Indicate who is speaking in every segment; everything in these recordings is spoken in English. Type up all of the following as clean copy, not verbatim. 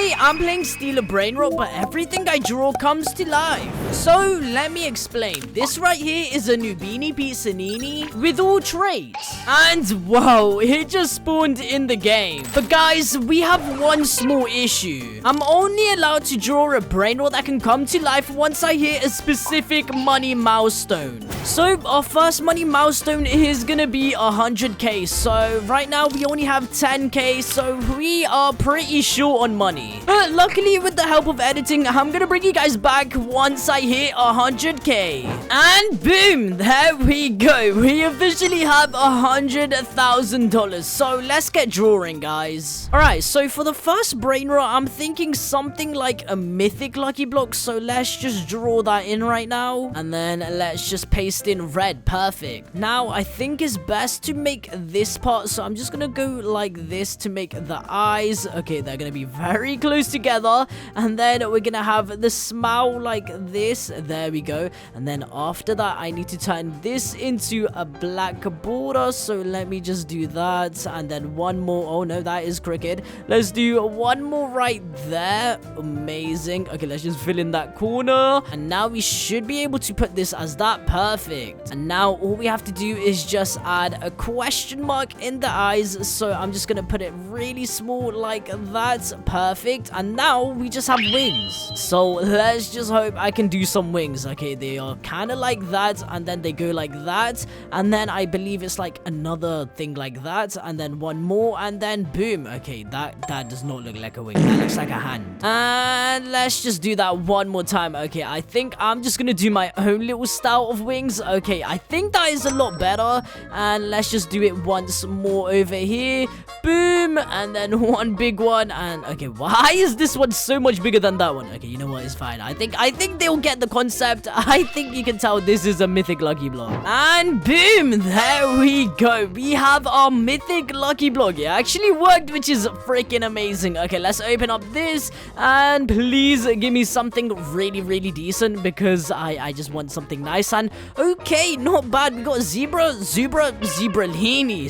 Speaker 1: Basically, I'm playing Steal a Brainrot, but everything I draw comes to life. So, let me explain. This right here is a Nubini Pizzanini with all traits. And, whoa, it just spawned in the game. But guys, we have one small issue. I'm only allowed to draw a Brainrot that can come to life once I hit a specific money milestone. So, our first money milestone is gonna be 100k. So, right now, we only have 10k, so we are pretty short on money. But luckily, with the help of editing, I'm gonna bring you guys back once I hit 100k. And boom, there we go. We officially have $100,000. So let's get drawing, guys. Alright, so for the first Brainrot, I'm thinking something like a mythic lucky block. So let's just draw that in right now. And then let's just paste in red. Perfect. Now, I think it's best to make this part. So I'm just gonna go like this to make the eyes. Okay, they're gonna be very close together. And then we're gonna have the smile like this. There we go. And then after that, I need to turn this into a black border. So let me just do that. And then one more. Oh no, that is crooked. Let's do one more right there. Amazing. Okay, let's just fill in that corner. And now we should be able to put this as that. Perfect. And now all we have to do is just add a question mark in the eyes. So I'm just gonna put it really small like that. Perfect. And now we just have wings. So let's just hope I can do some wings. Okay, they are kind of like that, and then they go like that, and then I believe it's like another thing like that, and then one more, and then boom. Okay, that does not look like a wing. That looks like a hand. And let's just do that one more time. Okay, I think I'm just gonna do my own little style of wings. Okay, I think that is a lot better, and let's just do it once more over here. Boom, and then one big one. And okay, why is this one so much bigger than that one? Okay, you know what, it's fine. I think they'll get the concept. I think you can tell this is a mythic lucky block. And boom, there we go. We have our mythic lucky block. It actually worked, which is freaking amazing. Okay, let's open up this, and please give me something really decent, because I just want something nice. And okay, not bad. We got zebralini,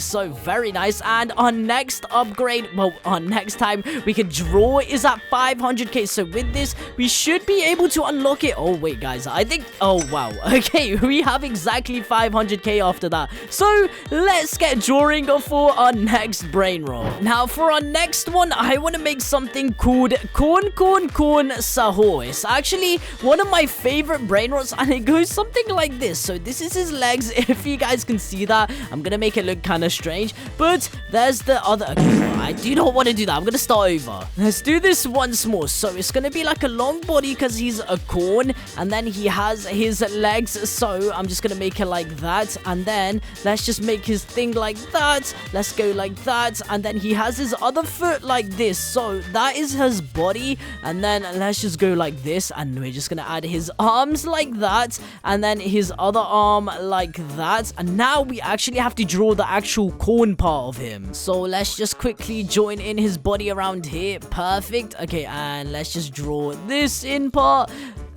Speaker 1: so very nice. And our next upgrade, well, our next time we can draw is at 500k. So with this, we should be able to unlock it. Oh wait, guys, I think, oh wow, okay, we have exactly 500k after that. So let's get drawing for our next Brainrot. Now for our next one, I want to make something called corn sahur. It's actually one of my favorite Brainrots, and it goes something like this. So this is his legs. If you guys can see that, I'm gonna make it look kind of strange, but there's the other. Okay, well, I do not want to do that. I'm gonna start over. Let's do this once more. So it's gonna be like a long body, because he's a corn, and then he has his legs. So I'm just gonna make it like that, and then let's just make his thing like that. Let's go like that, and then he has his other foot like this. So that is his body, and then let's just go like this, and we're just gonna add his arms like that, and then his other arm like that. And now we actually have to draw the actual corn part of him. So let's just quickly join in his body around here. Perfect. Okay, and let's just draw this in part.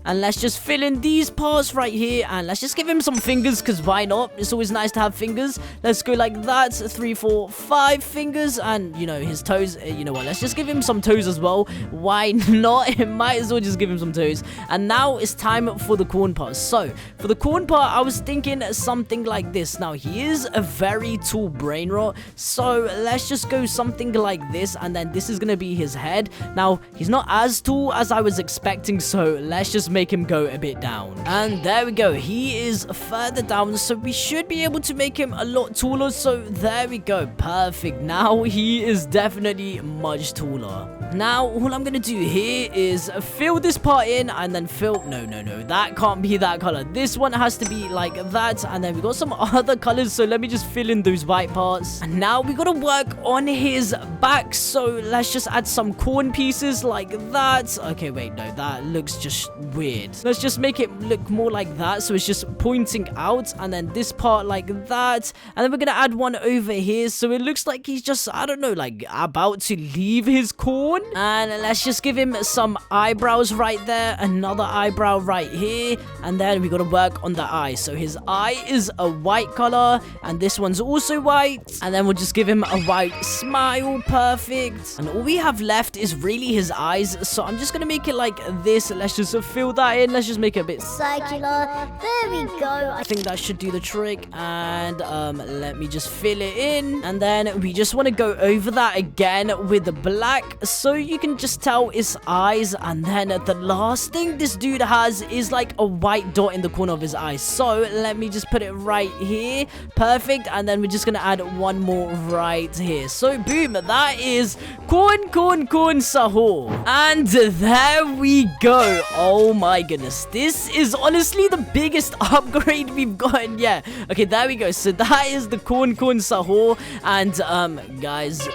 Speaker 1: And let's just fill in these parts right here. And let's just give him some fingers, because why not? It's always nice to have fingers. Let's go like that. 3, 4, 5 fingers. And, you know, his toes. You know what? Let's just give him some toes as well. Why not? Might as well just give him some toes. And now it's time for the corn part. So, for the corn part, I was thinking something like this. Now, he is a very tall Brainrot. So, let's just go something like this. And then this is going to be his head. Now, he's not as tall as I was expecting. So, let's just make him go a bit down. And there we go. He is further down, so we should be able to make him a lot taller. So there we go. Perfect. Now he is definitely much taller. Now all I'm gonna do here is fill this part in, and then fill, no, that can't be that color. This one has to be like that. And then we got some other colors, so let me just fill in those white parts. And now we gotta work on his back, so let's just add some corn pieces like that. Okay, wait, no, that looks just weird. Let's just make it look more like that. So it's just pointing out, and then this part like that. And then we're gonna add one over here. So it looks like he's just, I don't know, like about to leave his corn. And let's just give him some eyebrows right there. Another eyebrow right here. And then we gotta work on the eye. So his eye is a white color, and this one's also white. And then we'll just give him a white smile. Perfect. And all we have left is really his eyes. So I'm just gonna make it like this. Let's just fill that in. Let's just make it a bit
Speaker 2: circular. There we go.
Speaker 1: I think that should do the trick. And let me just fill it in. And then we just want to go over that again with the black, so you can just tell his eyes. And then the last thing this dude has is like a white dot in the corner of his eye. So let me just put it right here. Perfect. And then we're just gonna add one more right here. So boom, that is corn sahur. And there we go. Oh my goodness, this is honestly the biggest upgrade we've gotten yet. Okay, there we go. So that is the corn sahur. And guys,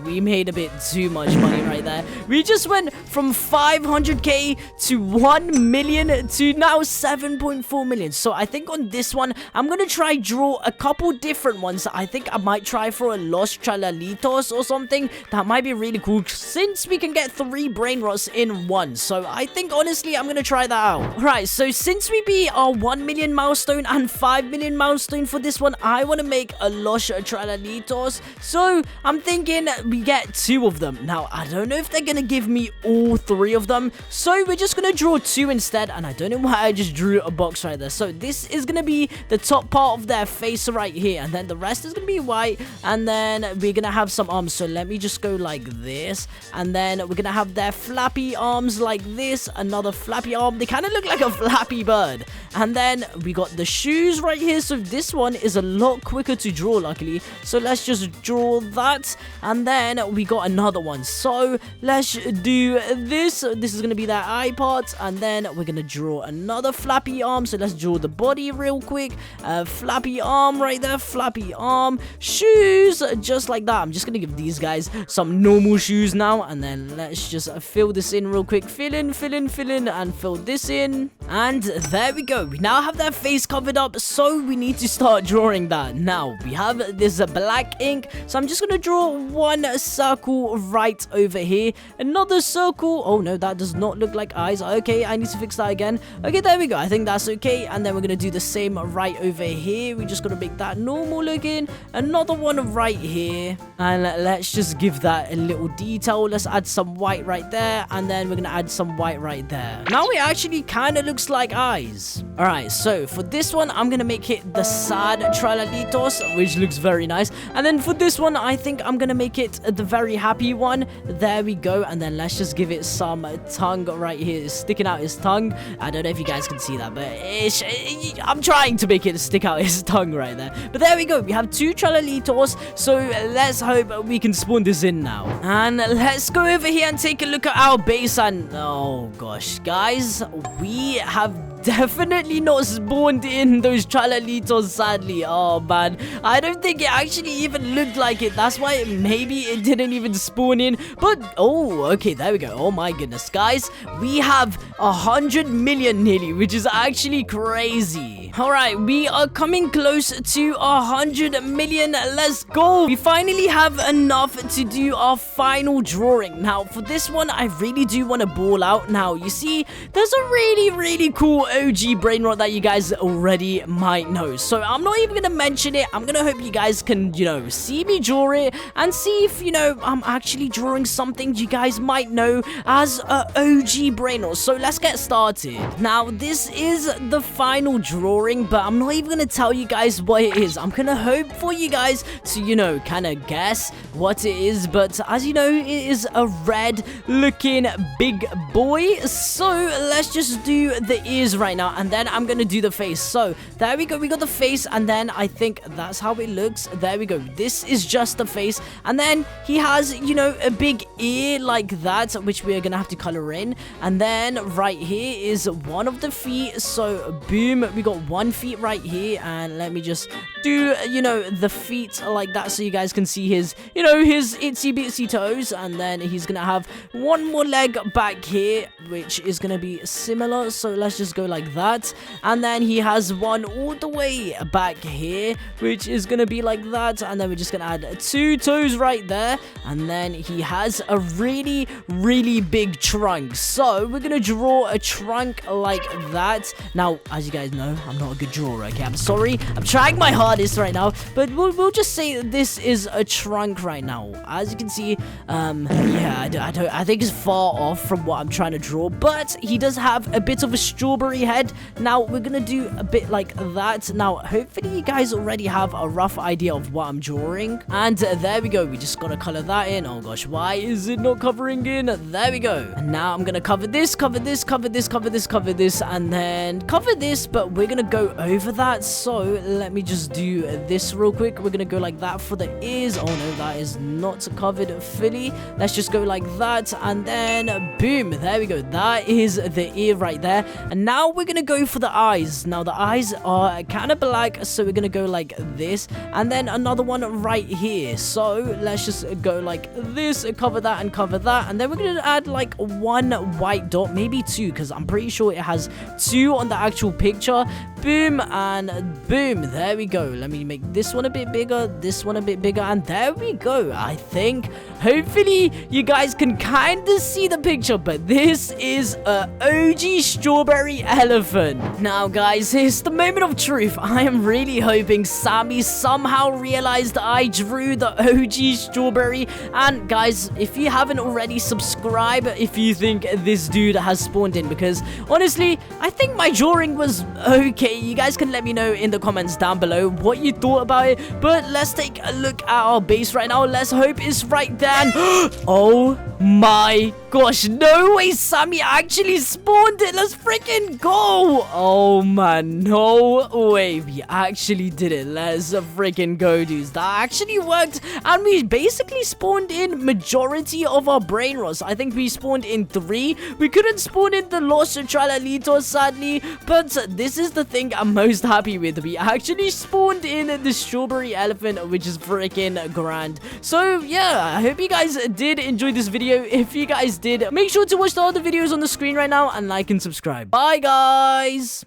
Speaker 1: we made a bit too much money right there. We just went from 500k to 1 million to now 7.4 million. So I think on this one, I'm gonna try draw a couple different ones. I think I might try for a Los Trilitos or something. That might be really cool, since we can get 3 brain rots in one. So I think honestly, I'm gonna try that out. Right, so since we beat our 1 million milestone and 5 million milestone for this one, I want to make a Los Trilitos. So I'm thinking we get 2 of them. Now, I don't know if they're gonna give me all 3 of them, so we're just gonna draw 2 instead. And I don't know why I just drew a box right there. So this is gonna be the top part of their face right here, and then the rest is gonna be white. And then we're gonna have some arms. So let me just go like this, and then we're gonna have their flappy arms like this. Another flappy arm. They kind of look like a flappy bird. And then we got the shoes right here. So this one is a lot quicker to draw, luckily. So let's just draw that. And then we got another one. So let's do this. This is gonna be that eye part. And then we're gonna draw another flappy arm. So let's draw the body real quick. Flappy arm right there. Flappy arm. Shoes, just like that. I'm just gonna give these guys some normal shoes now. And then let's just fill this in real quick. Fill in, and fill this in. And there we go. We now have their face covered up, so we need to start drawing that. Now, we have this black ink. So I'm just gonna draw one circle right over here. Another circle. Oh no, that does not look like eyes. Okay, I need to fix that again. Okay, there we go. I think that's okay. And then we're gonna do the same right over here. We just gotta make that normal looking. Another one right here. And let's just give that a little detail. Let's add some white right there. And then we're gonna add some white right there. Now it actually kind of looks like eyes. Alright, so for this one, I'm gonna make it the sad trilitos, which looks very nice. And then for this one, I think I'm gonna make it the very happy one. There we go. And then let's just give it some tongue right here. It's sticking out his tongue. I don't know if you guys can see that, but I'm trying to make it stick out his tongue right there. But there we go. We have 2 trilitos. So let's hope we can spawn this in now. And let's go over here and take a look at our base. And oh gosh, guys, we have definitely not spawned in those trilitos, sadly. Oh man, I don't think it actually even looked like it. That's why maybe it didn't even spawn in. But oh, okay, there we go. Oh my goodness, guys, we have 100 million nearly, which is actually crazy. All right, we are coming close to 100 million. Let's go. We finally have enough to do our final drawing. Now for this one, I really do want to ball out. Now you see, there's a really cool OG Brainrot that you guys already might know. So I'm not even gonna mention it. I'm gonna hope you guys can, see me draw it and see if, I'm actually drawing something you guys might know as a OG Brainrot. So let's get started. Now this is the final drawing, but I'm not even gonna tell you guys what it is. I'm gonna hope for you guys to, kind of guess what it is. But as you know, it is a red looking big boy. So let's just do the ears right now, and then I'm gonna do the face. So there we go, we got the face, and then I think that's how it looks. There we go, this is just the face, and then he has, you know, a big ear like that, which we are gonna have to color in. And then right here is one of the feet. So boom, we got one feet right here, and let me just do, you know, the feet like that so you guys can see his, you know, his itsy bitsy toes. And then he's gonna have one more leg back here, which is gonna be similar. So let's just go like that. And then he has one all the way back here, which is gonna be like that. And then we're just gonna add two toes right there. And then he has a really, really big trunk. So we're gonna draw a trunk like that. Now, as you guys know, I'm not a good drawer, okay? I'm sorry. I'm trying my hardest right now, but we'll just say that this is a trunk right now. As you can see, yeah, I think it's far off from what I'm trying to draw, but he does have a bit of a strawberry head. Now, we're gonna do a bit like that. Now, hopefully you guys already have a rough idea of what I'm drawing. And there we go. We just gotta color that in. Oh gosh, why is it not covering in? There we go. And now I'm gonna cover this, cover this, cover this, cover this, cover this, and then cover this, but we're gonna go over that. So let me just do this real quick. We're gonna go like that for the ears. Oh no, that is not covered fully. Let's just go like that, and then boom, there we go. That is the ear right there. And now we're gonna go for the eyes. Now the eyes are kind of black, so we're gonna go like this, and then another one right here. So let's just go like this, cover that and cover that, and then we're gonna add like one white dot, maybe two, because I'm pretty sure it has two on the actual picture. Boom and boom, there we go. Let me make this one a bit bigger, this one a bit bigger, and there we go. I think hopefully you guys can kind of see the picture, but this is a OG strawberry elephant. Now guys, here's the moment of truth. I am really hoping Sammy somehow realized I drew the OG strawberry. And guys, if you haven't already, subscribe if you think this dude has spawned in, because honestly, I think my drawing was okay. You guys can let me know in the comments down below what you thought about it. But let's take a look at our base right now. Let's hope it's right there. Oh my gosh, no way, Sammy actually spawned it. Let's freaking go. Oh man, no way, we actually did it. Let's freaking go, dudes. That actually worked, and we basically spawned in majority of our brain rots. I think we spawned in 3. We couldn't spawn in the lost trilitos, sadly, but this is the thing I'm most happy with. We actually spawned in the strawberry elephant, which is freaking grand. So yeah, I hope you guys did enjoy this video. If you guys did, make sure to watch the other videos on the screen right now and like and subscribe. Bye guys.